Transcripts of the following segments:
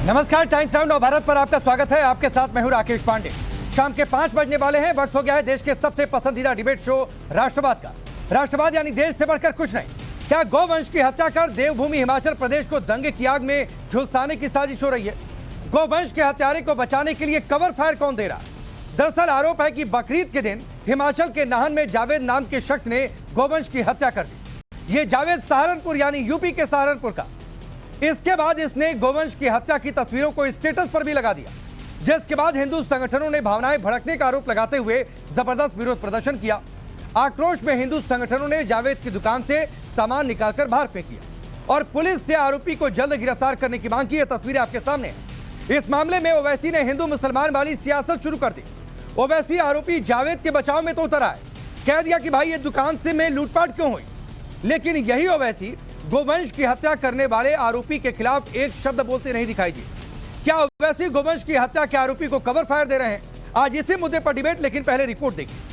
नमस्कार, times now Bharat पर आपका स्वागत है। आपके साथ मैं हूं राकेश पांडे। शाम के 5 बजने वाले हैं। वक्त हो गया है देश के सबसे पसंदीदा डिबेट शो राष्ट्रवाद का। राष्ट्रवाद यानी देश से बढ़कर कुछ नहीं। क्या गौवंश की हत्या कर देवभूमि हिमाचल प्रदेश को दंगे की आग में झुलसाने की साजिश हो रही है? गौवंश के हत्यारे को बचाने के लिए कवर फायर कौन दे रहा? दरअसल आरोप है कि बकरीद के दिन हिमाचल के नाहन में जावेद नाम के शख्स ने गौवंश की हत्या कर दी। ये जावेद सहारनपुर यानी यूपी के सहारनपुर का। इसके बाद इसने गौवंश की हत्या की तस्वीरों को स्टेटस पर भी लगा दिया, जिसके बाद हिंदू संगठनों ने भावनाएं भड़कने का आरोप लगाते हुए जबरदस्त विरोध प्रदर्शन किया। आक्रोश में हिंदू संगठनों ने जावेद की दुकान से सामान निकालकर बाहर फेंक दिया और पुलिस से आरोपी को जल्द गिरफ्तार करने की मांग की। यह तस्वीरें आपके सामने हैं। इस मामले में ओवैसी ने हिंदू मुसलमान वाली सियासत शुरू कर दी। ओवैसी आरोपी जावेद के बचाव में तो उतर आए, कह दिया कि भाई ये दुकान से मैं लूटपाट क्यों हुई। लेकिन यही ओवैसी गोवंश की हत्या करने वाले आरोपी के खिलाफ एक शब्द बोलते नहीं दिखाई दिए। क्या ओवैसी गोवंश की हत्या के आरोपी को कवर फायर दे रहे हैं? आज इसी मुद्दे पर डिबेट, लेकिन पहले रिपोर्ट देखिए।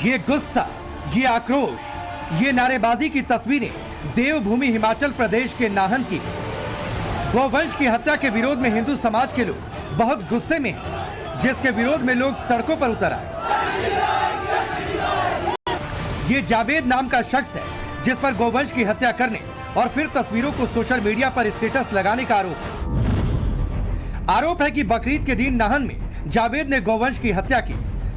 ये गुस्सा, ये आक्रोश, ये नारेबाजी की तस्वीरें देवभूमि हिमाचल प्रदेश के नाहन की। गौवंश की हत्या के विरोध में हिंदू समाज के लोग बहुत गुस्से में हैं, जिसके विरोध में लोग सड़कों पर उतर आए। ये जावेद नाम का शख्स है जिस पर गौवंश की हत्या करने और फिर तस्वीरों को सोशल मीडिया पर स्टेटस लगाने का आरोप है कि बकरीद के दिन नाहन में जावेद ने गौवंश की हत्या की।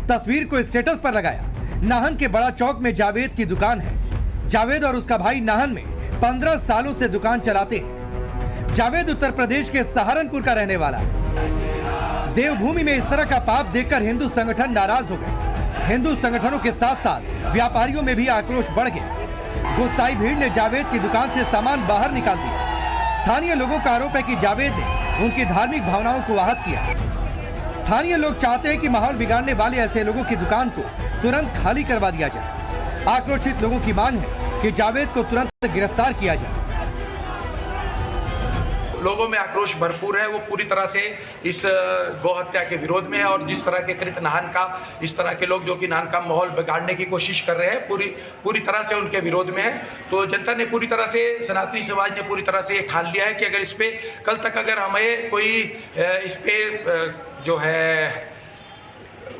तस्वीर को स्टेटस पर लगाया। नाहन के बड़ा चौक में जावेद की दुकान है। जावेद और उसका भाई नाहन में 15 सालों से दुकान चलाते हैं। जावेद उत्तर प्रदेश के सहारनपुर का रहने वाला है। देवभूमि में इस तरह का पाप देखकर हिंदू संगठन नाराज हो गए। हिंदू संगठनों के साथ साथ व्यापारियों में भी आक्रोश बढ़ गया। गुस्साई भीड़ ने जावेद की दुकान से सामान बाहर निकाल दिया। स्थानीय लोगों का आरोप है कि जावेद ने उनकी धार्मिक भावनाओं को आहत किया। स्थानीय लोग चाहते हैं कि माहौल बिगाड़ने वाले ऐसे लोगों की दुकान को तुरंत खाली करवा दिया जाए। आक्रोशित लोगों की मांग है कि जावेद को तुरंत गिरफ्तार किया जाए। लोगों में आक्रोश भरपूर है। वो पूरी तरह से इस गौ हत्या के विरोध में है और जिस तरह के कृत्य नाहन का, इस तरह के लोग जो कि नाहन का माहौल बिगाड़ने की कोशिश कर रहे हैं, पूरी तरह से उनके विरोध में है। तो जनता ने पूरी तरह से, सनातनी समाज ने पूरी तरह से ठान लिया है कि अगर इस पे कल तक अगर हमें कोई इस पे जो है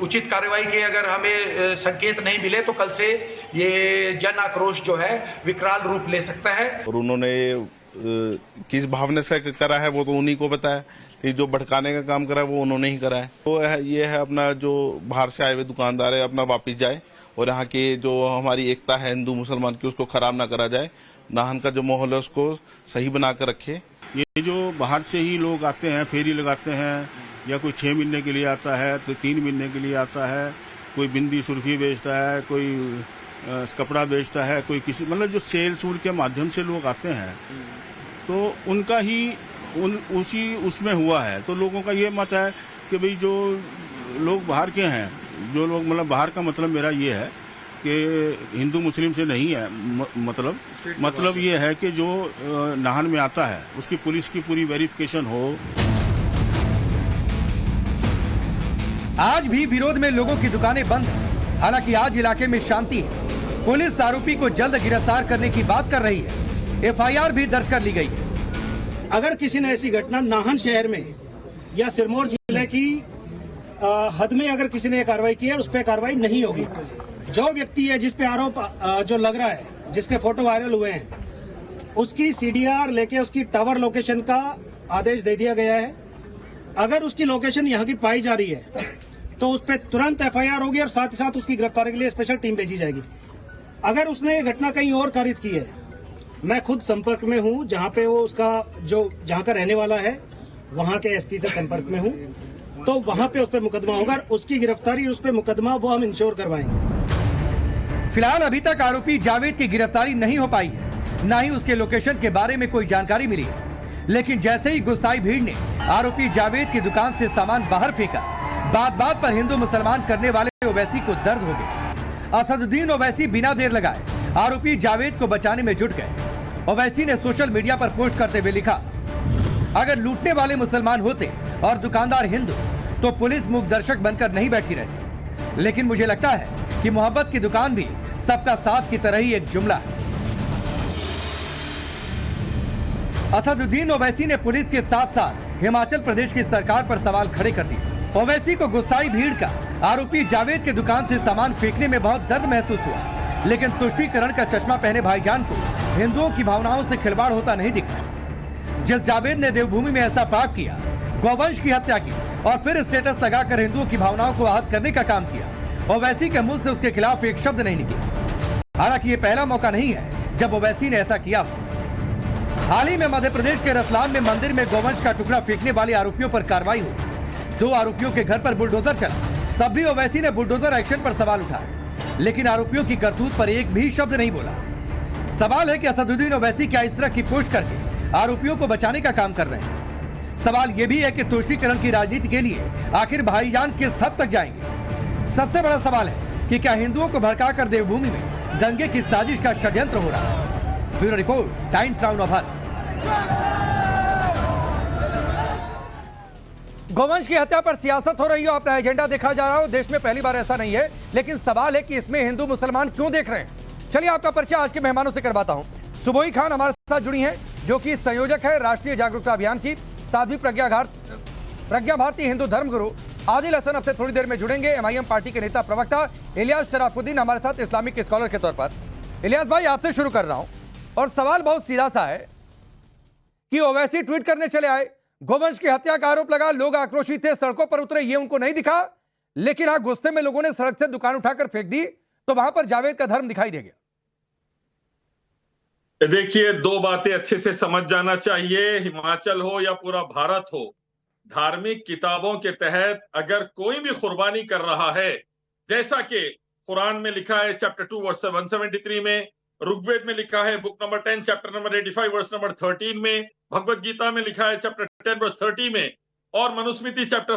उचित कार्रवाई के अगर हमें संकेत नहीं मिले तो कल से ये जन आक्रोश जो है विकराल रूप ले सकता है। और उन्होंने किस भावना से करा है वो तो उन्हीं को पता है, कि जो भटकाने का काम करा है वो उन्होंने ही करा है। तो ये है अपना जो बाहर से आए हुए दुकानदार है अपना वापिस जाए और यहाँ की जो हमारी एकता है हिंदू मुसलमान की उसको खराब ना करा जाए। नाहन का जो माहौल है उसको सही बना कर रखे। ये जो बाहर से ही लोग आते हैं, फेरी लगाते हैं, या कोई 6 महीने के लिए आता है तो 3 महीने के लिए आता है, कोई बिंदी सुर्खी बेचता है, कोई कपड़ा बेचता है, कोई किसी मतलब जो सेल सूट के माध्यम से लोग आते हैं, तो उनका ही उसी उसमें हुआ है। तो लोगों का ये मत है कि भाई जो लोग बाहर के हैं, जो लोग मतलब बाहर का मतलब मेरा ये है कि हिंदू मुस्लिम से नहीं है, मतलब ये है कि जो नाहन में आता है उसकी पुलिस की पूरी वेरिफिकेशन हो। आज भी विरोध में लोगों की दुकानें बंद हैं। हालांकि आज इलाके में शांति है। पुलिस आरोपी को जल्द गिरफ्तार करने की बात कर रही है। एफआईआर भी दर्ज कर ली गई है। अगर किसी ने ऐसी घटना नाहन शहर में या सिरमौर जिले की हद में अगर किसी ने कार्रवाई की है, उस पर कार्रवाई नहीं होगी। जो व्यक्ति है जिस पे आरोप जो लग रहा है, जिसके फोटो वायरल हुए हैं, उसकी सीडीआर लेके उसकी टावर लोकेशन का आदेश दे दिया गया है। अगर उसकी लोकेशन यहाँ की पाई जा रही है तो उस पर तुरंत एफआईआर होगी और साथ ही साथ उसकी गिरफ्तारी के लिए स्पेशल टीम भेजी जाएगी। अगर उसने ये घटना कहीं और कारित की है, मैं खुद संपर्क में हूँ, जहाँ पे वो उसका जो जहाँ का रहने वाला है वहाँ के एसपी से संपर्क में हूँ, तो वहाँ पे उस पर मुकदमा होगा। उसकी गिरफ्तारी, उस पर मुकदमा वो हम इंश्योर करवाएंगे। फिलहाल अभी तक आरोपी जावेद की गिरफ्तारी नहीं हो पाई है, न ही उसके लोकेशन के बारे में कोई जानकारी मिली है। लेकिन जैसे ही गुस्साई भीड़ ने आरोपी जावेद की दुकान से सामान बाहर फेंका, बात बात पर हिंदू मुसलमान करने वाले ओवैसी को दर्द हो गया। असदुद्दीन ओवैसी बिना देर लगाए आरोपी जावेद को बचाने में जुट गए। ओवैसी ने सोशल मीडिया पर पोस्ट करते हुए लिखा, अगर लूटने वाले मुसलमान होते और दुकानदार हिंदू तो पुलिस मूक दर्शक बनकर नहीं बैठी रहती। लेकिन मुझे लगता है कि मोहब्बत की दुकान भी सबका साथ की तरह ही एक जुमला है। असदुद्दीन ओवैसी ने पुलिस के साथ साथ हिमाचल प्रदेश की सरकार पर सवाल खड़े कर दिए। ओवैसी को गुस्साई भीड़ का आरोपी जावेद के दुकान से सामान फेंकने में बहुत दर्द महसूस हुआ, लेकिन तुष्टीकरण का चश्मा पहने भाईजान को हिंदुओं की भावनाओं से खिलवाड़ होता नहीं दिखा। जिस जावेद ने देवभूमि में ऐसा पाप किया, गौवंश की हत्या की और फिर स्टेटस लगाकर हिंदुओं की भावनाओं को आहत करने का काम किया, ओवैसी के मुंह से उसके खिलाफ एक शब्द नहीं निकला। हालांकि ये पहला मौका नहीं है जब ओवैसी ने ऐसा किया। हाल ही में मध्य प्रदेश के रतलाम में मंदिर में गौवंश का टुकड़ा फेंकने वाले आरोपियों पर कार्रवाई हुई। 2 आरोपियों के घर पर बुलडोजर चला, तब भी ओवैसी ने बुलडोजर एक्शन पर सवाल उठाया, लेकिन आरोपियों की करतूत पर एक भी शब्द नहीं बोला। सवाल है कि असदुद्दीन ओवैसी क्या इस तरह की पोस्ट करके आरोपियों को बचाने का काम कर रहे हैं? सवाल यह भी है कि तुष्टीकरण की राजनीति के लिए आखिर भाईजान किस हद तक जाएंगे? सबसे बड़ा सवाल है कि क्या हिंदुओं को भड़काकर देवभूमि में दंगे की साजिश का षड्यंत्र हो रहा है? Bureau report, times now Bharat. गौवंश की हत्या पर सियासत हो रही हो, अपना एजेंडा देखा जा रहा हो। देश में पहली बार ऐसा नहीं है, लेकिन सवाल है कि इसमें हिंदू मुसलमान क्यों देख रहे हैं। चलिए आपका परिचय आज के मेहमानों से करवाता हूं। सुबोई खान हमारे साथ जुड़ी हैं, जो कि संयोजक है राष्ट्रीय जागरूकता अभियान की। साध्वी प्रज्ञा भारती हिंदू धर्मगुरु। आदिल हसन अब से थोड़ी देर में जुड़ेंगे, एमआईएम पार्टी के नेता प्रवक्ता। इलियास शराफुद्दीन हमारे साथ इस्लामिक स्कॉलर के तौर पर। इलियास भाई, आपसे शुरू कर रहा हूं और सवाल बहुत सीधा सा है कि ओवैसी ट्वीट करने चले आए, गौवंश की हत्या का आरोप लगा, लोग आक्रोशित थे, सड़कों पर उतरे, ये उनको नहीं दिखा, लेकिन हाँ गुस्से में लोगों ने सड़क से दुकान उठाकर फेंक दी, तो वहां पर जावेद का धर्म दिखाई दे गया। देखिए, 2 बातें अच्छे से समझ जाना चाहिए। हिमाचल हो या पूरा भारत हो, धार्मिक किताबों के तहत अगर कोई भी कुर्बानी कर रहा है, जैसा कि कुरान में लिखा है चैप्टर 2 वर्स 173 में, ऋग्वेद में लिखा है book number 10 chapter number 85 verse number 13 में, भगवत गीता में लिखा है चैप्टर 10 वर्स 30 में, और मनुस्मृति चैप्टर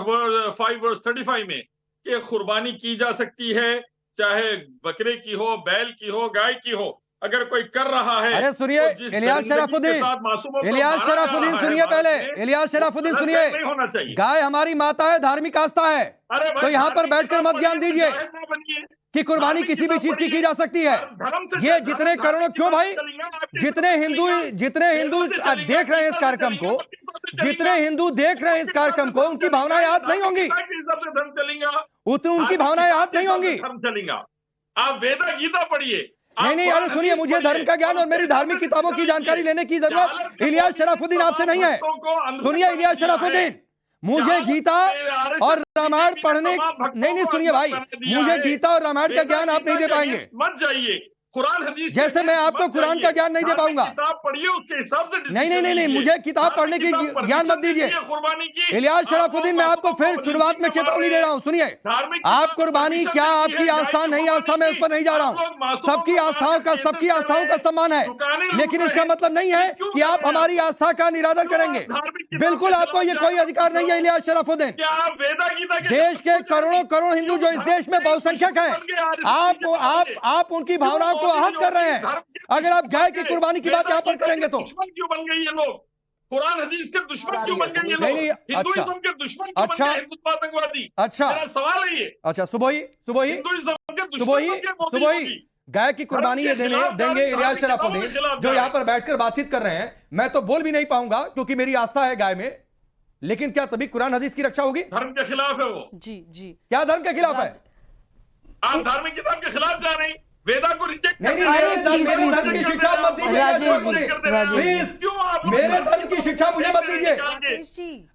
5 वर्स 35 में, कि कुर्बानी की जा सकती है, चाहे बकरे की हो, बैल की हो, गाय की हो। अगर कोई कर रहा है, अरे सुनिए इलियास शराफुद्दीन, इलियास शराफुद्दीन सुनिए, पहले इलियास शराफुद्दीन सुनिए। नहीं होना चाहिए। गाय हमारी माता है, धार्मिक आस्था है, तो यहाँ पर बैठकर मत ज्ञान दीजिए कि कुर्बानी किसी भी चीज की जा सकती है। ये जितने करोड़ों, क्यों भाई, जितने हिंदू देख रहे हैं इस कार्यक्रम को, जितने हिंदू देख रहे हैं इस कार्यक्रम को, उनकी भावनाएं याद नहीं होंगी, उनकी भावनाएं याद नहीं होंगी। धर्म चलेगा। आप वेदा गीता पढ़िए। नहीं, अरे सुनिए, मुझे धर्म का ज्ञान और मेरी धार्मिक किताबों की जानकारी लेने की जरूरत इलियास शराफुद्दीन आपसे नहीं है। सुनिए इलियास शराफुद्दीन, मुझे गीता और रामायण पढ़ने, नहीं सुनिए भाई, मुझे गीता और रामायण का ज्ञान आप नहीं दे पाएंगे। मत जाइए कुरान हदीस, जैसे मैं आपको कुरान का ज्ञान नहीं दे पाऊंगा। किताब पढ़िए, उसके हिसाब से नहीं, मुझे किताब पढ़ने की ज्ञान मत दीजिए। इलियास शराफुद्दीन, मैं आपको फिर शुरुआत में चेतावनी दे रहा हूँ। सुनिए, आप कुर्बानी क्या आपकी आस्था नहीं आस्था, मैं उस पर नहीं जा रहा हूँ। सबकी आस्थाओं का सम्मान है, लेकिन इसका मतलब नहीं है कि आप हमारी आस्था का निरादर करेंगे। बिल्कुल आपको ये कोई अधिकार नहीं है इलियास शराफुद्दीन। देश के करोड़ों हिंदू जो इस देश में बहुसंख्यक है, आप उनकी भावनाओं को आहत कर रहे हैं। अगर आप गाय की कुर्बानी की बात यहाँ पर करेंगे तो दुश्मन क्यों बन गए ये लोग? कुरान हदीस के दुश्मन क्यों बन गए ये लोग? हिंदुइज्म के दुश्मन क्यों बन गए हिंदुत्व आतंकवादी? अच्छा, मेरा सवाल है ये। अच्छा, सुबोई हिंदुइज्म के दुश्मन गाय की कुर्बानी ये देंगे इलियास शराफुद्दीन, जो यहाँ पर बैठकर बातचीत कर रहे हैं। मैं तो बोल भी नहीं पाऊंगा क्योंकि मेरी आस्था है गाय में, लेकिन क्या तभी कुरान हदीस की रक्षा होगी? धर्म के खिलाफ है वो। जी, क्या धर्म के खिलाफ है? आप धार्मिक किताब के खिलाफ जा रहे हैं, वेदा को रिजेक्ट नहीं, मेरे धर्म की शिक्षा मत दीजिए। मेरे धर्म की शिक्षा मुझे मत दीजिए।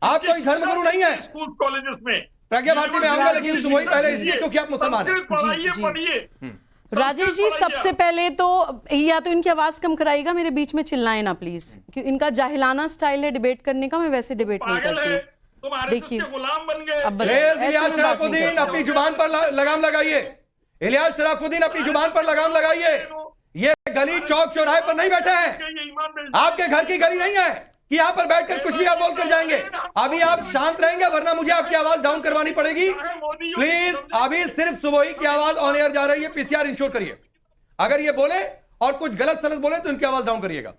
आप कोई धर्मगुरु नहीं है। स्कूल कॉलेजेस में प्रज्ञा भारती में आऊंगा, लेकिन सुबह पहले इसलिए क्योंकि आप मुसलमान हैं। पढ़िए। राजेश जी, सबसे पहले तो या तो इनकी आवाज कम कराइएगा, मेरे बीच में चिल्लाएं ना प्लीज, क्योंकि इनका जाहिलाना स्टाइल है डिबेट करने का। मैं वैसे डिबेट नहीं करती। देखिए, गुलाम बन गए। अब इलियास शराफुद्दीन अपनी जुबान पर लगाम लगाइए। इलियास शराफुद्दीन अपनी जुबान पर लगाम लगाइए। ये गली चौक चौराहे पर नहीं बैठे हैं, आपके घर की गली नहीं है कि यहाँ पर बैठकर कुछ भी आप बोलकर जाएंगे। अभी आप शांत रहेंगे, वरना मुझे आपकी आवाज डाउन करवानी पड़ेगी। प्लीज, अभी सिर्फ सुबोई की आवाज ऑन एयर जा रही है, पीसीआर इंश्योर करिए। अगर ये बोले और कुछ गलत सलत बोले तो इनकी आवाज डाउन करिएगा।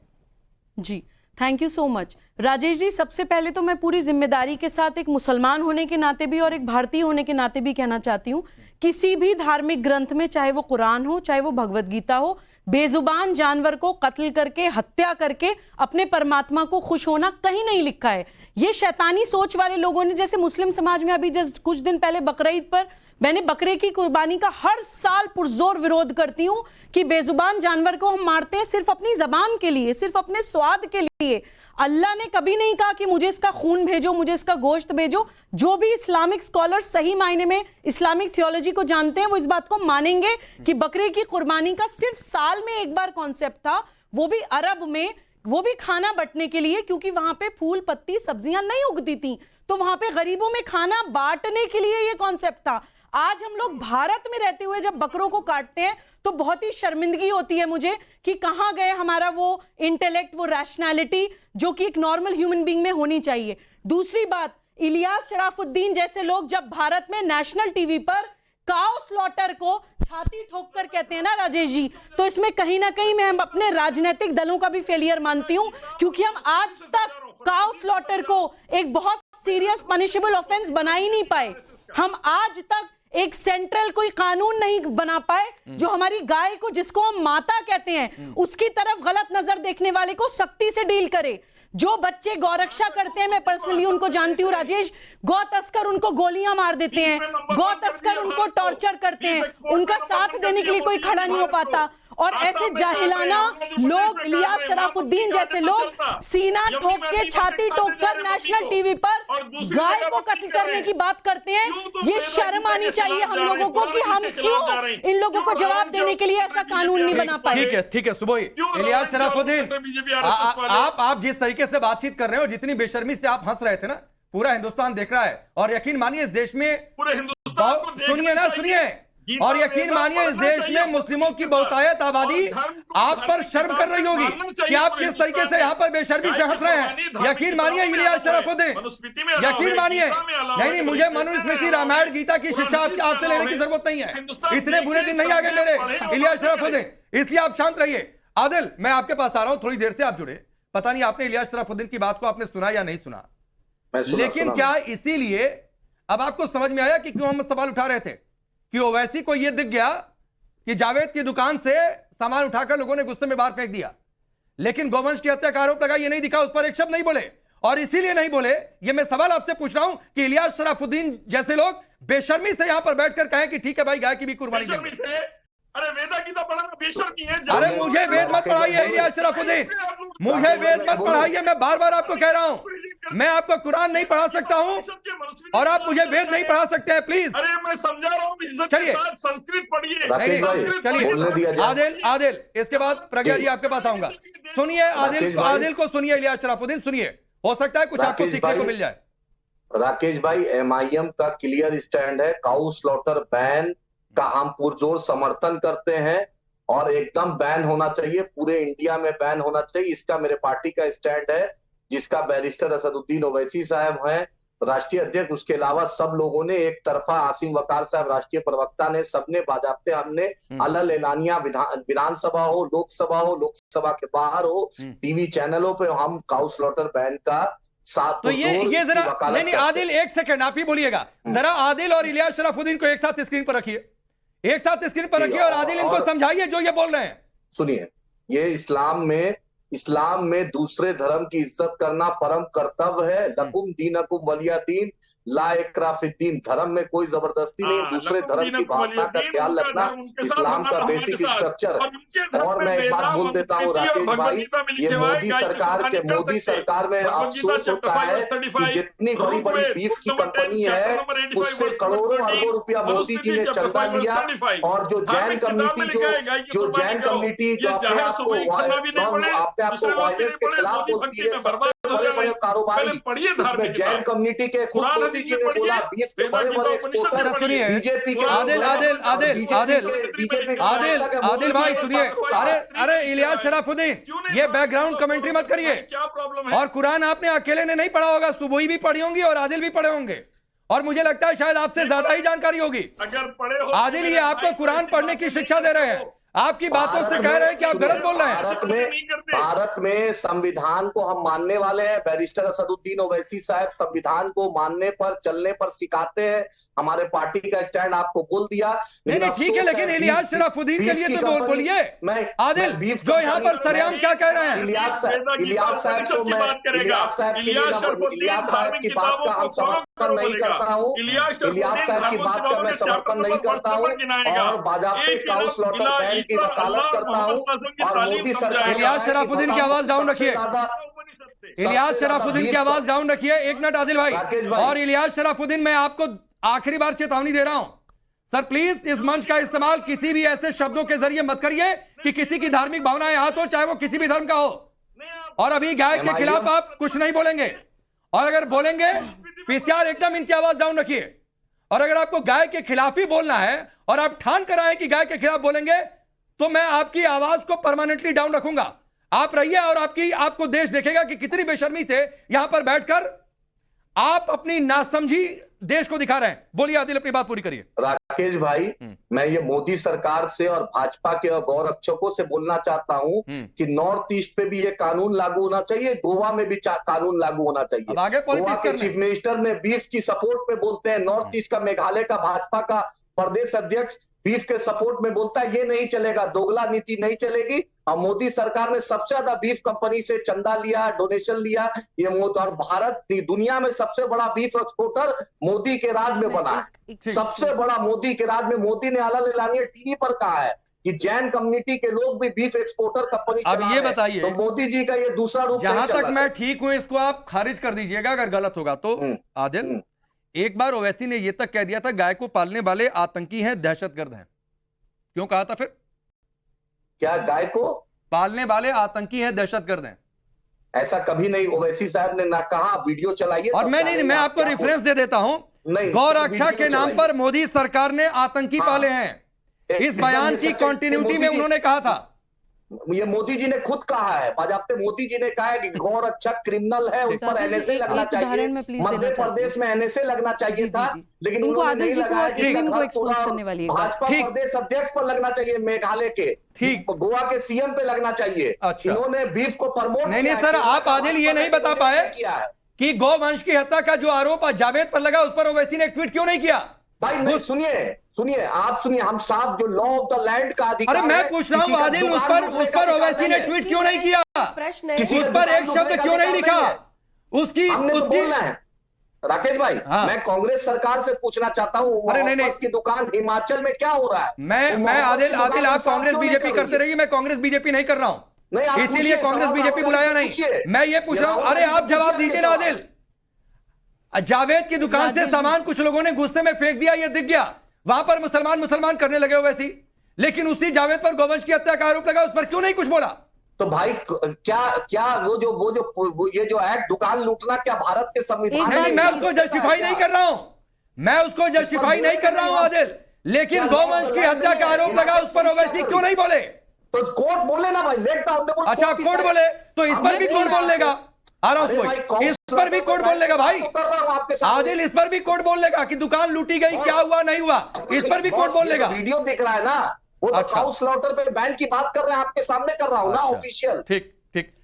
जी, thank you so much Rajesh ji. सबसे पहले तो मैं पूरी जिम्मेदारी के साथ एक मुसलमान होने के नाते भी और एक भारतीय होने के नाते भी कहना चाहती हूँ, किसी भी धार्मिक ग्रंथ में, चाहे वो कुरान हो चाहे वो भगवत गीता हो, बेजुबान जानवर को कत्ल करके, हत्या करके अपने परमात्मा को खुश होना कहीं नहीं लिखा है। ये शैतानी सोच वाले लोगों ने, जैसे मुस्लिम समाज में अभी जस्ट कुछ दिन पहले बकरीद पर मैंने बकरे की कुर्बानी का हर साल पुरजोर विरोध करती हूं कि बेजुबान जानवर को हम मारते हैं सिर्फ अपनी जबान के लिए, सिर्फ अपने स्वाद के लिए। अल्लाह ने कभी नहीं कहा कि मुझे इसका खून भेजो, मुझे इसका गोश्त भेजो। जो भी इस्लामिक स्कॉलर्स सही मायने में इस्लामिक थियोलॉजी को जानते हैं वो इस बात को मानेंगे कि बकरे की कुर्बानी का सिर्फ साल में एक बार कॉन्सेप्ट था, वो भी अरब में, वो भी खाना बंटने के लिए, क्योंकि वहां पे फूल पत्ती सब्जियां नहीं उगती थी, तो वहां पे गरीबों में खाना बांटने के लिए ये कॉन्सेप्ट था। आज हम लोग भारत में रहते हुए जब बकरों को काटते हैं तो बहुत ही शर्मिंदगी होती है मुझे कि कहां गए हमारा वो इंटेलेक्ट, वो रैशनैलिटी जो कि एक नॉर्मल ह्यूमन बीइंग में होनी चाहिए। दूसरी बात, इलियास शराफुद्दीन जैसे लोग जब भारत में नेशनल टीवी पर काउ स्लॉटर को छाती ठोक कर कहते हैं ना राजेश जी, तो इसमें कहीं ना कहीं मैं अपने राजनीतिक दलों का भी फेलियर मानती हूं, क्योंकि हम आज तक काउ स्लॉटर को एक बहुत सीरियस पनिशेबल ऑफेंस बना ही नहीं पाए। हम आज तक एक सेंट्रल कोई कानून नहीं बना पाए जो हमारी गाय को, जिसको हम माता कहते हैं, उसकी तरफ गलत नजर देखने वाले को सख्ती से डील करे। जो बच्चे गौरक्षा करते हैं, मैं पर्सनली उनको जानती हूँ राजेश, गौ तस्कर उनको गोलियां मार देते हैं, गौ तस्कर उनको टॉर्चर करते हैं, उनका साथ देने के लिए कोई खड़ा नहीं हो पाता। और ऐसे जाहिलाना लोग, इलियास शराफुद्दीन जैसे लोग सीना ठोक के, छाती ठोक कर नेशनल टीवी पर गाय को कत्ल करने की बात करते हैं। ये शर्म आनी चाहिए हम लोगों को कि हम क्यों इन लोगों को जवाब देने के लिए ऐसा कानून नहीं बना पाए। ठीक है सुबोई, इलियास शराफुद्दीन, आप जिस तरीके से बातचीत कर रहे हो, जितनी बेशर्मी से आप हंस रहे थे ना, पूरा हिंदुस्तान देख रहा है। और यकीन मानिए इस देश में, सुनिए, और यकीन मानिए इस देश में मुस्लिमों की बहुतायत आबादी आप पर शर्म कर रही होगी कि आप किस तरीके से यहाँ पर बेशर्मी से हंस रहे हैं। यकीन मानिए इलियास शराफुद्दीन, यकीन मानिए, नहीं मुझे मनुस्मृति, रामायण, गीता की शिक्षा आपसे लेने की जरूरत नहीं है। इतने बुरे दिन नहीं आ गए मेरे इलियास शराफुद्दीन, इसलिए आप शांत रहिए। आदिल, मैं आपके पास आ रहा हूं, थोड़ी देर से आप जुड़े, पता नहीं आपने इलियास शराफुद्दीन की बात को आपने सुना या नहीं सुना, लेकिन क्या इसीलिए अब आपको समझ में आया कि क्यों हम सवाल उठा रहे थे? कि ओवैसी को यह दिख गया कि जावेद की दुकान से सामान उठाकर लोगों ने गुस्से में बाहर फेंक दिया, लेकिन गौवंश की हत्या का आरोप लगा, ये नहीं दिखा, उस पर एक शब्द नहीं बोले। और इसीलिए नहीं बोले, ये मैं सवाल आपसे पूछ रहा हूं कि इलियास शराफुद्दीन जैसे लोग बेशर्मी से यहां पर बैठकर कहें कि ठीक है भाई, गाय की भी कुर्बानी देंगे। अरे वेदा की तो पढ़ाना बेशर्मी है। अरे मुझे वेद मत पढ़ाइए इलियास शराफुद्दीन, मुझे वेद मत पढ़ाइए, मैं बार बार आपको कह रहा हूं, मैं आपको कुरान नहीं पढ़ा सकता हूं और आप मुझे वेद नहीं पढ़ा सकते हैं, प्लीज। अरे मैं समझा रहा हूं, चलिए संस्कृत पढ़िए। चलिए आदिल, इसके बाद प्रज्ञा जी आपके पास आऊंगा। सुनिए आदिल को सुनिए, इलियास शराफुद्दीन सुनिए, हो सकता है कुछ आपको सीखने को मिल जाए। राकेश भाई, MIM का क्लियर स्टैंड है, काउ स्लॉटर बैन का हम पुरजोर समर्थन करते हैं और एकदम बैन होना चाहिए, पूरे इंडिया में बैन होना चाहिए। इसका मेरे पार्टी का स्टैंड है, जिसका बैरिस्टर असदुद्दीन ओवैसी साहब हैं राष्ट्रीय अध्यक्ष। उसके अलावा सब लोगों ने एक तरफा, आसिम वकार साहब राष्ट्रीय प्रवक्ता ने, सबने बाजाबते, हमने अलग एलानिया, विधानसभा हो, लोकसभा हो, लोकसभा के बाहर हो, टीवी चैनलों पे हम काउ स्लॉटर बैन का साथ। तो ये जरा नहीं आदिल, एक सेकंड आप ही बोलिएगा जरा, आदिल और इलियास शराफुद्दीन को एक साथ स्क्रीन पर रखिए, एक साथ स्क्रीन पर रखिए और आदिल इनको समझाइए जो ये बोल रहे हैं। सुनिए, ये इस्लाम में दूसरे धर्म की इज्जत करना परम कर्तव्य है। लकुम दीनकुम वलिया दीन, ला इकरा फिद्दीन, धर्म में कोई जबरदस्ती नहीं, दूसरे धर्म की भावना का ख्याल रखना इस्लाम का बेसिक स्ट्रक्चर है। और मैं एक बात बोल देता हूँ राकेश भाई, ये मोदी सरकार में अफसोस होता है कि जितनी बड़ी बड़ी बीफ की कंपनी है उससे करोड़ों अरबों रुपया मोदी जी ने चंदा लिया, और जो जैन कम्युनिटी जो अपने आपको वायलेंस के खिलाफ बोलती है, सबसे बड़े कारोबारी, उसमें जैन कम्युनिटी के खुद मोदी जी ने बोला बीफ के बड़े एक्सपोर्टर बीजेपी के। आदिल भाई सुनिए, अरे इलियास शराफुद्दीन, ये बैकग्राउंड कमेंट्री मत करिए। क्या प्रॉब्लम है? और कुरान आपने अकेले ने नहीं पढ़ा होगा, सुबोई भी पढ़ी होंगी और आदिल भी पढ़े होंगे, और मुझे लगता है शायद आपसे ज्यादा ही जानकारी होगी। अगर पढ़े हो आदिल, ये आपको कुरान पढ़ने की शिक्षा दे रहे हैं। आपकी बातों से कह रहे हैं कि आप गलत बोल रहे हैं। भारत में संविधान को हम मानने वाले हैं। बैरिस्टर असदुद्दीन ओवैसी साहब संविधान को मानने पर, चलने पर सिखाते हैं। हमारे पार्टी का स्टैंड आपको बोल दिया। नहीं ठीक है, लेकिन इलियास शराफुद्दीन के लिए तो बोलिए। आदिल जो यहाँ पर सरेआम क्या कह रहे हैं? इलियास साहब को मैं इलियास साहब की बात का हम समर्थन नहीं करता हूँ। इलियास साहब की बात का मैं समर्थन नहीं करता हूँ और बाजाप्ते काउ स्लॉटर बैन की वकालत करता हूँ। और मोदी सरकार, इलियास शराफुद्दीन की आवाज डाउन रखिए। इलियास शराफुद्दीन की आवाज डाउन रखिए। एक मिनट आदिल भाई। और इलियास शराफुद्दीन, मैं आपको आखिरी बार चेतावनी दे रहा हूं सर, प्लीज इस मंच का इस्तेमाल किसी भी ऐसे शब्दों के जरिए मत करिए कि किसी की धार्मिक भावनाएं आहत हो, चाहे वो किसी भी धर्म का हो। और अभी गाय के खिलाफ आप कुछ नहीं बोलेंगे, और अगर बोलेंगे पीसीआर एकदम इनकी आवाज डाउन रखिए। और अगर आपको गाय के खिलाफ ही बोलना है और आप ठान कर आए कि गाय के खिलाफ बोलेंगे, तो मैं आपकी आवाज को परमानेंटली डाउन रखूंगा। आप रहिए और आपको देश देखेगा कि कितनी बेशर्मी से यहां पर बैठकर आप अपनी नासमझी देश को दिखा रहे हैं। बोलिए आदिल, अपनी बात पूरी करिए। राकेश भाई, मैं ये मोदी सरकार से और भाजपा के गौ रक्षकों से बोलना चाहता हूं कि नॉर्थ ईस्ट पे भी ये कानून लागू होना चाहिए, गोवा में भी कानून लागू होना चाहिए। गोवा के चीफ मिनिस्टर ने बीफ की सपोर्ट पे बोलते हैं, नॉर्थ ईस्ट का मेघालय का भाजपा का प्रदेश अध्यक्ष बीफ के सपोर्ट में बोलता है ये नहीं चलेगा, दोगला नीति नहीं चलेगी। और मोदी सरकार ने सबसे ज्यादा बीफ कंपनी से चंदा लिया, डोनेशन लिया। ये और भारत दुनिया में सबसे बड़ा बीफ एक्सपोर्टर मोदी के राज में बना है, सबसे बड़ा मोदी के राज में। मोदी ने आला-लानिया टीवी पर कहा है कि जैन कम्युनिटी के लोग भी बीफ एक्सपोर्टर कंपनी चला रहे हैं। अब ये बताइए, तो मोदी जी का ये दूसरा रूप जहां तक मैं ठीक हूं, इसको आप खारिज कर दीजिएगा अगर गलत होगा तो। आदिल, एक बार ओवैसी ने यह तक कह दिया था गाय को पालने वाले आतंकी हैं, दहशतगर्द हैं। क्यों कहा था फिर? क्या गाय को पालने वाले आतंकी हैं, दहशतगर्द हैं? ऐसा कभी नहीं ओवैसी साहब ने ना कहा। वीडियो चलाइए। और मैं आपको रेफरेंस दे देता हूं। गौ रक्षा के नाम पर मोदी सरकार ने आतंकी पाले हैं। इस बयान की कंटिन्यूटी में उन्होंने कहा था, ये मोदी जी ने खुद कहा है, बाजाप्ते मोदी जी ने कहा है कि गौ रक्षक क्रिमिनल है, उन पर एनएसए लगना चाहिए। मध्य प्रदेश में एनएसए लगना चाहिए था, लेकिन उन्होंने नहीं लगाया। भाजपा प्रदेश अध्यक्ष पर लगना चाहिए, मेघालय के, ठीक, गोवा के सीएम पे लगना चाहिए। इन्होंने बीफ को प्रमोट नहीं सर, आप आदिल ये नहीं बता पाए कि गौवंश की हत्या का जो आरोप जावेद पर लगा उस पर ओवैसी ने ट्वीट क्यों नहीं किया? भाई नहीं, सुनिए आप सुनिए, हम साहब जो लॉ ऑफ द लैंड का अधिकार। अरे मैं पूछ रहा हूँ आदिल, उस पर ओवैसी ने ट्वीट क्यों नहीं किया? उस पर एक शब्द क्यों नहीं लिखा? उसकी बोलना है राकेश भाई। मैं कांग्रेस सरकार से पूछना चाहता हूँ, अरे नहीं की दुकान हिमाचल में क्या हो रहा है? मैं आदिल आप कांग्रेस बीजेपी करते रहिए, मैं कांग्रेस बीजेपी नहीं कर रहा हूँ, इसीलिए कांग्रेस बीजेपी बुलाया नहीं। मैं ये पूछ रहा हूँ, अरे आप जवाब दीजिए ना आदिल। जावेद की दुकान से सामान कुछ लोगों ने गुस्से में फेंक दिया, ये दिख गया, वहां पर मुसलमान करने लगे वैसी, लेकिन उसी जावेद पर गौवंश की हत्या का आरोप लगा, उस पर क्यों नहीं कुछ बोला? तो भाई क्या वो ये जो एक्ट दुकान लूटना क्या भारत के संविधान? नहीं, मैं उसको जस्टिफाई नहीं कर रहा हूं, मैं उसको जस्टिफाई नहीं कर रहा हूं आदिल, लेकिन गौवंश की हत्या का आरोप लगा, उस पर ओवैसी क्यों नहीं बोले? तो कोर्ट बोले ना भाई, लेट डाउन। अच्छा कोर्ट बोले तो इस पर भी कोर्ट बोल लेगा, इस पर भी कोर्ट बोल लेगा भाई आदिल, इस पर भी कोर्ट बोल लेगा कि दुकान लूटी गई, क्या हुआ नहीं हुआ, इस पर भी कोर्ट बोल लेगा। वीडियो दिख रहा है ना, वो काउ स्लॉटर पे बैन की बात कर रहे हैं, आपके सामने कर रहा हूं ना ऑफिशियल। ठीक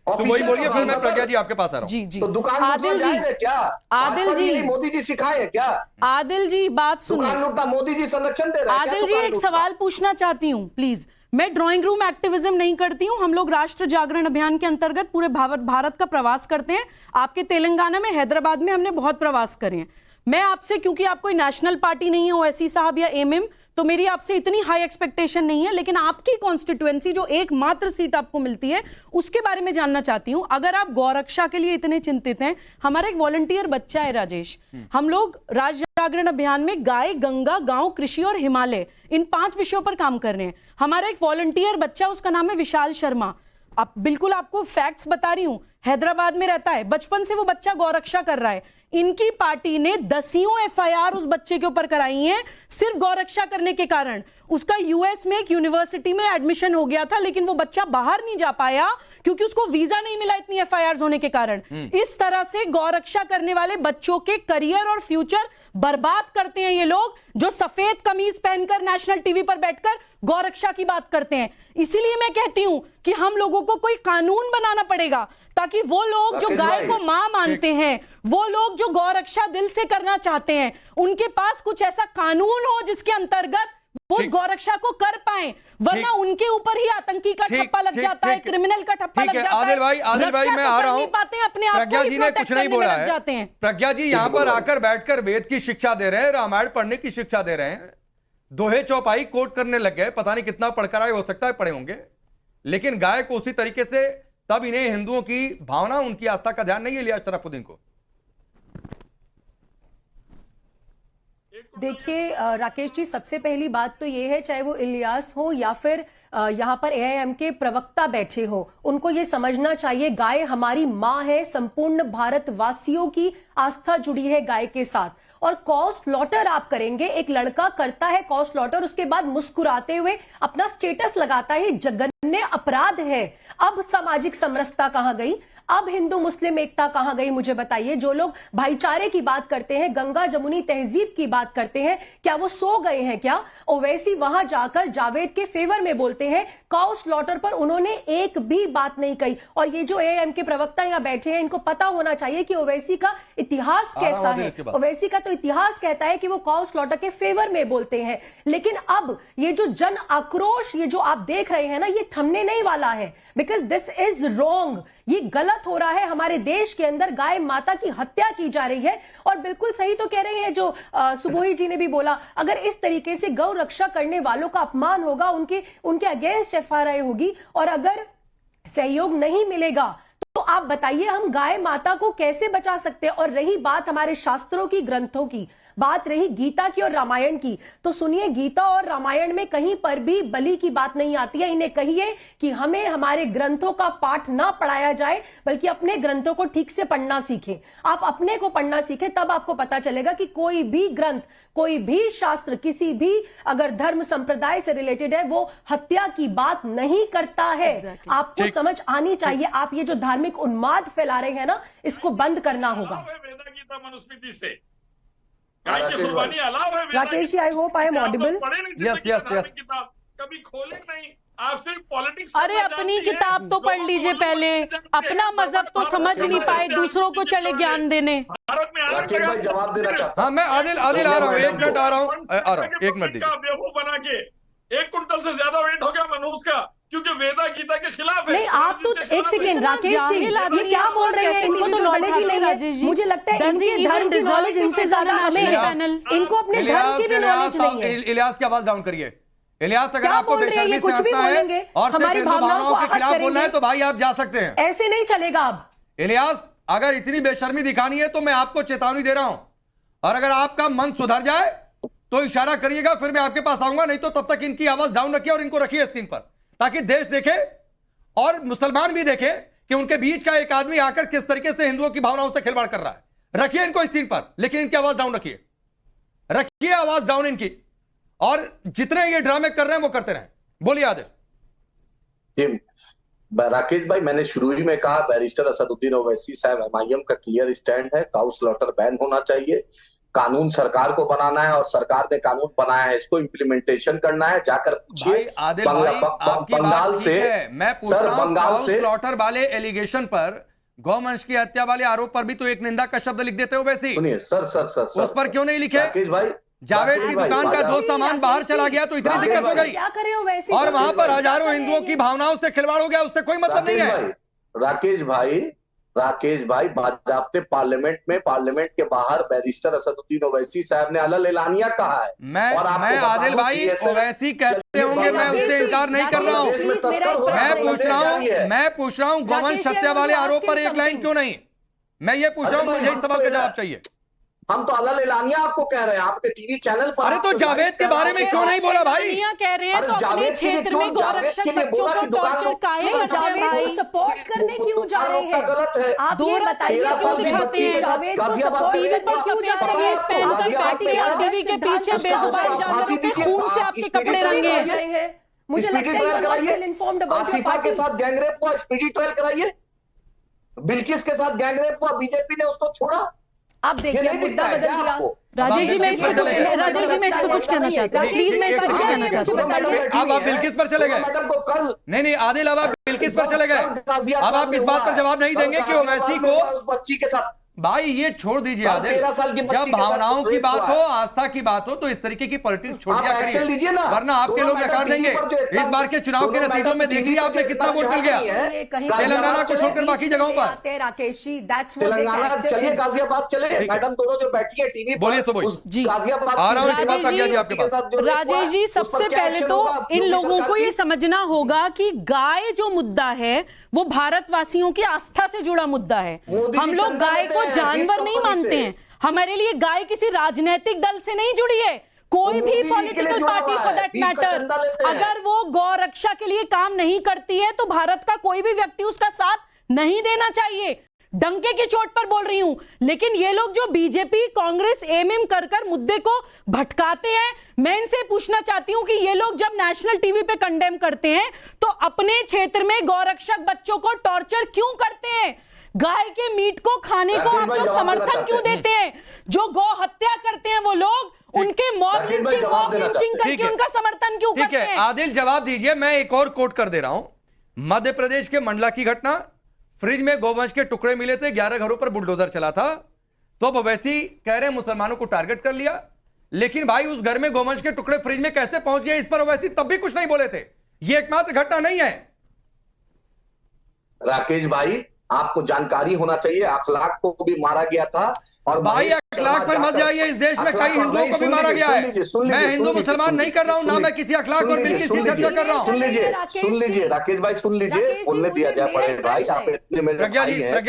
तो वही बोलिए, फिर मैं प्रज्ञा जी आपके पास आ रहा हूं। जी तो दुकान आदिल जी, क्या आदिल जी मोदी जी सिखाए क्या? आदिल जी बात सुनिए, दुकान लूटना मोदी जी संरक्षण दे रहे हैं। आदिल जी एक सवाल पूछना चाहती हूँ प्लीज। मैं ड्राइंग रूम एक्टिविज्म नहीं करती हूं, हम लोग राष्ट्र जागरण अभियान के अंतर्गत पूरे भारत का प्रवास करते हैं। आपके तेलंगाना में, हैदराबाद में हमने बहुत प्रवास करे हैं। मैं आपसे, क्योंकि आप कोई नेशनल पार्टी नहीं है ओवैसी साहब या एमएम, तो मेरी आपसे इतनी हाई एक्सपेक्टेशन नहीं है, लेकिन आपकी कॉन्स्टिट्यूएंसी जो एकमात्र सीट आपको मिलती है उसके बारे में जानना चाहती हूं। अगर आप गौरक्षा के लिए इतने चिंतित हैं, हमारा एक वॉलंटियर बच्चा है राजेश, हम लोग राष्ट्र जागरण अभियान में गाय, गंगा, गांव, कृषि और हिमालय, इन 5 विषयों पर काम कर रहे हैं। हमारा एक वॉलंटियर बच्चा, उसका नाम है विशाल शर्मा। अब बिल्कुल आपको फैक्ट्स बता रही हूं, हैदराबाद में रहता है, बचपन से वो बच्चा गौरक्षा कर रहा है। इनकी पार्टी ने दसियों एफआईआर उस बच्चे के ऊपर कराई हैं सिर्फ गौरक्षा करने के कारण। उसका यूएस में एक यूनिवर्सिटी में एडमिशन हो गया था, लेकिन वो बच्चा बाहर नहीं जा पाया क्योंकि उसको वीजा नहीं मिला इतनी एफआईआर होने के कारण। इस तरह से गौरक्षा करने वाले बच्चों के करियर और फ्यूचर बर्बाद करते हैं ये लोग, जो सफेद कमीज पहनकर नेशनल टीवी पर बैठकर गौरक्षा की बात करते हैं। इसीलिए मैं कहती हूं कि हम लोगों को कोई कानून बनाना पड़ेगा ताकि वो लोग जो गाय को मां मानते हैं, वो लोग जो गौरक्षा दिल से करना चाहते हैं, उनके पास कुछ ऐसा कानून हो जिसके अंतर्गत वो उस गौरक्षा को कर पाए, वरना उनके ऊपर ही आतंकी का ठप्पा लग जाता है, क्रिमिनल का ठप्पा लग जाता है। आदिल भाई मैं आ रहा हूं। प्रज्ञा जी ने कुछ नहीं बोला है। प्रज्ञा जी यहां पर आकर बैठकर वेद की शिक्षा दे रहे हैं, रामायण पढ़ने की शिक्षा दे रहे हैं, दोहे चौपाई कोट करने लग गए। पता नहीं कितना पढ़कर आए, हो सकता है पढ़े होंगे, लेकिन गाय को उसी तरीके से, तब इन्हें हिंदुओं की भावना, उनकी आस्था का ध्यान नहीं है इलियास शरफुद्दीन को। देखिए राकेश जी, सबसे पहली बात तो ये है, चाहे वो इलियास हो या फिर यहाँ पर एआईएम के प्रवक्ता बैठे हो, उनको ये समझना चाहिए गाय हमारी माँ है। संपूर्ण भारतवासियों की आस्था जुड़ी है गाय के साथ। और कॉ स्लॉटर आप करेंगे, एक लड़का करता है कॉ स्लॉटर, उसके बाद मुस्कुराते हुए अपना स्टेटस लगाता है, जघन्य अपराध है। अब सामाजिक समरसता कहां गई? अब हिंदू मुस्लिम एकता कहां गई? मुझे बताइए। जो लोग भाईचारे की बात करते हैं, गंगा जमुनी तहजीब की बात करते हैं, क्या वो सो गए हैं क्या? ओवैसी वहां जाकर जावेद के फेवर में बोलते हैं, काउ स्लॉटर पर उन्होंने एक भी बात नहीं कही। और ये जो एएम के प्रवक्ता यहां बैठे हैं, इनको पता होना चाहिए कि ओवैसी का इतिहास कैसा है। ओवैसी का तो इतिहास कहता है कि वो काउ स्लॉटर के फेवर में बोलते हैं। लेकिन अब ये जो जन आक्रोश, ये जो आप देख रहे हैं ना, ये थमने नहीं वाला है, बिकॉज दिस इज रॉन्ग। ये गलत हो रहा है। हमारे देश के अंदर गाय माता की हत्या की जा रही है। और बिल्कुल सही तो कह रहे हैं जो सुबोही जी ने भी बोला, अगर इस तरीके से गौ रक्षा करने वालों का अपमान होगा, उनके अगेंस्ट एफआईआर होगी, और अगर सहयोग नहीं मिलेगा तो आप बताइए हम गाय माता को कैसे बचा सकते हैं। और रही बात हमारे शास्त्रों की, ग्रंथों की, बात रही गीता की और रामायण की, तो सुनिए, गीता और रामायण में कहीं पर भी बलि की बात नहीं आती है। इन्हें कहिए कि हमें हमारे ग्रंथों का पाठ ना पढ़ाया जाए, बल्कि अपने ग्रंथों को ठीक से पढ़ना सीखें। आप अपने को पढ़ना सीखें, तब आपको पता चलेगा कि कोई भी ग्रंथ, कोई भी शास्त्र, किसी भी अगर धर्म संप्रदाय से रिलेटेड है, वो हत्या की बात नहीं करता है। आपको समझ आनी चाहिए। आप ये जो धार्मिक उन्माद फैला रहे हैं ना, इसको बंद करना होगा। मनुस्मृति से Rakesh ji, I hope I am audible. Yes yes yes. कभी खोले नहीं, आप सिर्फ पॉलिटिक्स। अरे अपनी किताब तो पढ़ लीजिए पहले, अपना मजहब तो समझ नहीं पाए, दूसरों को चले ज्ञान देने। भारत में राकेश भाई जवाब देना चाहता हाँ, मैं आदिल आ रहा हूँ, 1 मिनट आ रहा हूँ, 1 मिनट दीजिए। बेवकूफ बना के 1 कुंटल से ज्यादा वेट हो गया मनुष्य का, क्योंकि वेदा गीता के खिलाफ है। नहीं, आप तो एक सेकेंड राकेश जी, ये क्या बोल रहे हैं? इनको तो नॉलेज ही नहीं है। मुझे लगता है इनके धर्म की नॉलेज इनसे ज्यादा हमें है। इनको अपने धर्म की भी नॉलेज नहीं है। इलियास की आवाज डाउन करिए। इलियास, अगर आपको बेशर्मी से कुछ भी बोलेंगे और हमारी भावनाओं के खिलाफ बोलना है तो भाई आप जा सकते हैं। ऐसे नहीं चलेगा। अब इलियास, अगर इतनी बेशर्मी दिखानी है तो मैं आपको चेतावनी दे रहा हूं, और अगर आपका मन सुधर जाए तो इशारा करिएगा, फिर मैं आपके पास आऊंगा। नहीं तो तब तक इनकी आवाज डाउन रखिए और इनको रखिए स्क्रीन पर, ताकि देश देखे और मुसलमान भी देखे कि उनके बीच का एक आदमी आकर किस तरीके से हिंदुओं की भावनाओं से खिलवाड़ कर रहा है। रखिए इनको स्क्रीन पर, लेकिन इनकी आवाज डाउन रखिए, रखिए आवाज डाउन इनकी, और जितने ये ड्रामे कर रहे हैं वो करते रहें। बोलिए आदिल। राकेश भाई, मैंने शुरू ही में कहा, बैरिस्टर असदुद्दीन ओवैसी साहब, एमआईएम का क्लियर स्टैंड है, काउ स्लॉटर बैन होना चाहिए। कानून सरकार को बनाना है, और सरकार ने कानून बनाया है, इसको इम्प्लीमेंटेशन करना है। जाकर पूछिए बंगाल से, मैं पूछ रहा हूं, काउ स्लॉटर वाले एलिगेशन पर, गौवंश की हत्या वाले आरोप पर भी तो एक निंदा का शब्द लिख देते हो वैसे। सुनिए सर, उस पर क्यों नहीं लिखे? राकेश भाई, जावेद की दुकान का जो सामान बाहर चला गया तो इतनी दिक्कत हो गई, क्या करे हो वैसे, और वहां पर हजारों हिंदुओं की भावनाओं से खिलवाड़ हो गया, उससे कोई मतलब नहीं है। राकेश भाई, बाजाप्ते पार्लियामेंट के बाहर बैरिस्टर असदुद्दीन ओवैसी साहब ने अलल एलानिया कहा है। मैं आदिल भाई, ओवैसी कहते होंगे, मैं उससे इनकार नहीं कर रहा हूँ। मैं पूछ रहा हूँ गौवंश हत्या वाले आरोप पर एक लाइन क्यों नहीं? मैं ये पूछ रहा हूँ, मुझे इस सवाल का जवाब चाहिए। हम तो अलग एलानिया आपको कह रहे हैं, आपके टीवी चैनल पर। अरे तो जावेद के बारे में क्यों नहीं बोला भाई? कह रहे हैं तो अपने क्षेत्र में गौरक्षक बच्चों को टॉर्चर काहे कर रहे हैं भाई? सपोर्ट करने क्यों जा रहे हैं? गलत है। आप ये बताइए क्यों दिखाते हैं? जावेद को सपोर्ट टीवी करने पर क्यों जा सफेद रहे कमीज पहनकर बैठे हैं, टीवी के पीछे बेजुबान जानवरों के खून से आपके कपड़े रंगे हैं। मुझे लगता है आसिफा के साथ गैंगरेप हुआ, स्पीडी ट्रायल कराइए। बिल्किस के साथ गैंगरेप हुआ, बीजेपी ने उसको छोड़ा। अब देखिए मुद्दा बदल गया। राजेश जी मैं इस पे कुछ कहना चाहता हूँ, प्लीज मैं इस पर कुछ कहना चाहता हूँ। अब आप बिल्किस पर चले गए। मैडम को कल नहीं आदिल, अब आप बिल्किस पर चले गए। अब आप इस बात पर जवाब नहीं देंगे कि ओवैसी को उस बच्ची के साथ। भाई ये छोड़ दीजिए आदिल, 13 साल की बच्ची जब के साथ भावनाओं की रेप बात हुआ हो, आस्था की बात हो, तो इस तरीके की पॉलिटिक्स छोड़ आप दिया एक्शन लीजिए करिए, ना। वरना आपके लोग नकार देंगे। इस बार के चुनाव के नतीजों में देखिए आपने कितना वोट मिल गया तेलंगाना को छोड़कर बाकी जगहों पर। राकेश जी तेलंगाना चलिए, गाजियाबाद चले। मैडम दोनों जो बैठी है टीवी पर, बोलिए सुबोध जी। गाजियाबाद आ रहा हूं, इस बात आ गया जी आपके पास। राजेश जी सबसे पहले तो इन लोगों को ये समझना होगा कि गाय जो मुद्दा है वो भारतवासियों की आस्था से जुड़ा मुद्दा है। हम लोग गाय को जानवर नहीं मानते हैं। हमारे लिए गाय किसी राजनीतिक दल से नहीं जुड़ी है, कोई भी political party for that matter. अगर वो गौ रक्षा के लिए काम नहीं करती है तो भारत का कोई भी व्यक्ति उसका साथ नहीं देना चाहिए। डंके की चोट पर बोल रही हूं। लेकिन ये लोग जो बीजेपी कांग्रेस एमएम कर कर मुद्दे को भटकाते हैं, मैं इनसे पूछना चाहती हूं कि ये लोग जब नेशनल टीवी पे कंडेम करते हैं तो अपने क्षेत्र में गौरक्षक बच्चों को टॉर्चर क्यों करते हैं? गाय के मीट को खाने को आप लोग समर्थन क्यों देते हैं? जो गौ हत्या करते हैं वो लोग उनके मॉब लिंचिंग करके उनका समर्थन क्यों करते हैं? आदिल जवाब दीजिए। मैं एक और कोट कर दे रहा हूं। मध्य प्रदेश के मंडला की घटना, फ्रिज में गोवंश के टुकड़े मिले थे, 11 घरों पर बुलडोजर चला था, तो अब वैसी कह रहे हैं मुसलमानों को टारगेट कर लिया। लेकिन भाई उस घर में गोवंश के टुकड़े फ्रिज में कैसे पहुंच गए, इस पर वैसी तब भी कुछ नहीं बोले थे। ये एकमात्र घटना नहीं है। राकेश भाई आपको जानकारी होना चाहिए, अखलाक को भी मारा गया था। और भाई अखलाक पर मत जाइए, इस देश में कई हिंदुओं को भी मारा गया है। मैं हिंदू मुसलमान नहीं कर रहा हूं, ना मैं किसी अखलाक और बिल की चर्चा कर रहा हूं। सुन लीजिए राकेश भाई, सुन लीजिए, बोलने दिया जाए बड़े भाई। आप प्रज्ञा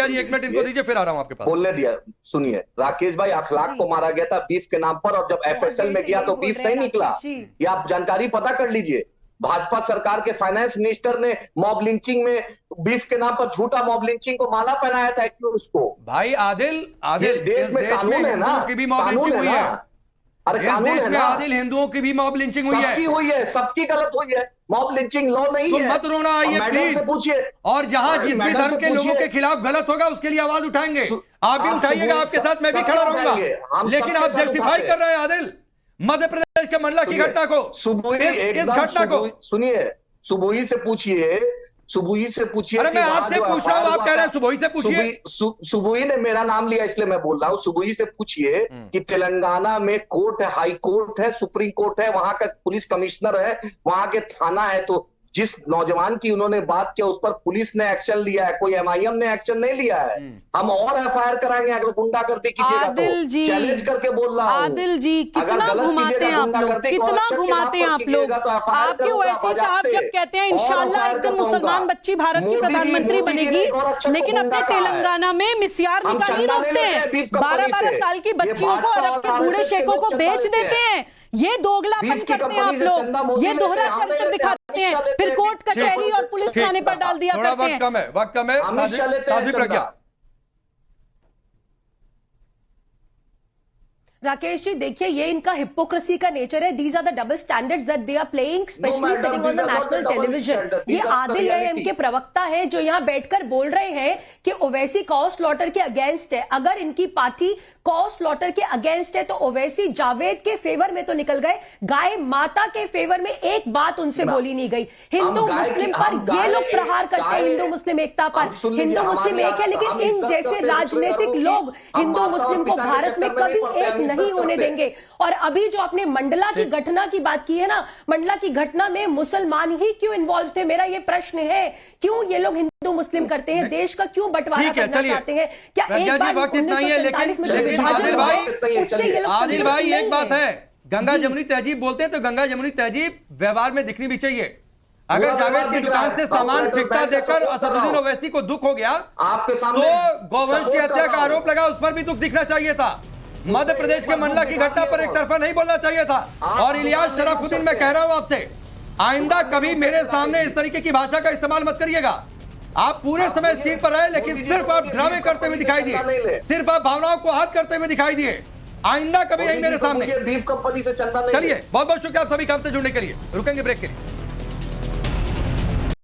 जी 1 मिनट इनको दीजिए, फिर आ रहा हूं आपके पास। बोलने दिया। सुनिए राकेश भाई, अखलाक को मारा गया था बीफ के नाम पर, और जब एफएसएल में गया तो बीफ नहीं निकला। ये आप जानकारी पता कर लीजिए। भाजपा सरकार के फाइनेंस मिनिस्टर ने मॉब लिंचिंग में बीफ के नाम पर झूठा मॉब लिंचिंग को माला पहनाया था क्यों उसको? भाई आदिल देश में कानून है ना, की भी मॉब लिंचिंग हुई है। अरे कानून है ना आदिल, हिंदुओं की भी मॉब लिंचिंग हुई है। सबकी हुई है, सबकी गलत हुई है। मॉब लिंचिंग लॉ नहीं है। मत रोना, आइए प्लीज से पूछिए। और जहां जिस भी धर्म के लोगों के खिलाफ गलत होगा उसके लिए आवाज उठाएंगे। आप भी उठाइएगा, आपके साथ मैं भी खड़ा रहूंगा। लेकिन आप जस्टिफाई कर रहे हैं आदिल मध्य प्रदेश के मंडला की घटना को, इस घटना को। सुनिए, सुबोही से पूछिए, सुबोही से पूछिए। अरे मैं आपसे पूछ रहा हूं, आप कह रहे हैं सुबोही से पूछिए। सुबोही ने मेरा नाम लिया इसलिए मैं बोल रहा हूं। सुबोही से पूछिए कि तेलंगाना में कोर्ट है, हाई कोर्ट है, सुप्रीम कोर्ट है, वहां का पुलिस कमिश्नर है, वहां के थाना है। तो जिस नौजवान की उन्होंने बात किया उस पर पुलिस ने एक्शन लिया है, कोई एमआईएम ने एक्शन नहीं लिया है। हम और एफआईआर कराएंगे अगर गुंडागर्दी कीजिएगा तो। चैलेंज करके बोल रहा हूं। आदिल जी कितना घुमाते हैं आप लोग, कितना घुमाते हैं आप लोग। आपके ओवैसी साहब जब कहते हैं इंशाल्लाह एक दिन मुसलमान बच्ची भारत की प्रधानमंत्री बनेगी, लेकिन अपने तेलंगाना में मिसियार निकाल नहीं रोकते हैं। 12-12 साल की बच्चियों को अरब के बूढ़े शेखों को बेच देते हैं। ये दोगलापन करते हैं आप लोग, ये दोहरा चरित्र दिखाते हैं, फिर कोर्ट कचहरी और पुलिस थाने पर डाल दिया करते हैं। वक्त कम है। प्रज्ञा राकेश जी देखिए, ये इनका हिपोक्रेसी का नेचर है। These are the double standards that they are playing, specially sitting on the national television. ये आदिल एएम के प्रवक्ता है जो यहां बैठकर बोल रहे हैं कि ओवैसी कॉ स्लॉटर के अगेंस्ट है। अगर इनकी पार्टी कॉ स्लॉटर के अगेंस्ट है तो ओवैसी जावेद के फेवर में तो निकल गए, गाय माता के फेवर में एक बात उनसे बोली नहीं गई। हिंदू मुस्लिम पर ये लोग प्रहार करते हैं, हिंदू मुस्लिम एकता पर। हिंदू मुस्लिम एक है, लेकिन इन जैसे राजनीतिक लोग हिंदू मुस्लिम को भारत में कभी एक नहीं होने देंगे। और अभी जो आपने मंडला की घटना की बात की है ना, मंडला की घटना में मुसलमान ही क्यों इन्वॉल्व थे, मेरा ये प्रश्न है। क्यों ये लोग हिंदू मुस्लिम करते हैं, देश का क्यों बंटवारा करना चाहते हैं? क्या एक बार वक्त इतना ही है, लेकिन आदिल भाई एक बात है, गंगा जमुनी तहजीब बोलते हैं तो गंगा जमुनी तहजीब व्यवहार में दिखनी भी चाहिए। अगर जावेद की दुकान से सामान फिकता देकर असदुद्दीन ओवैसी को दुख हो गया, आपके सामने तो गोवंश की हत्या का आरोप लगा, उस पर भी दुख दिखना चाहिए था। मध्य प्रदेश के मंडला की घटना पर एक तरफा नहीं बोलना चाहिए था। और इलियास शराफुद्दीन, मैं कह रहा हूं आपसे, आइंदा कभी मेरे सामने इस तरीके की भाषा का इस्तेमाल मत करिएगा। आप पूरे समय सीट पर रहे, लेकिन सिर्फ आप ड्रामे करते हुए दिखाई दिए, सिर्फ आप भावनाओं को आहत करते हुए दिखाई दिए। आइंदा कभी नहीं मेरे सामने। बीफ कंपनी से चंदा नहीं। चलिए, बहुत बहुत शुक्रिया आप सभी काम से जुड़ने के लिए। रुकेंगे ब्रेक के लिए।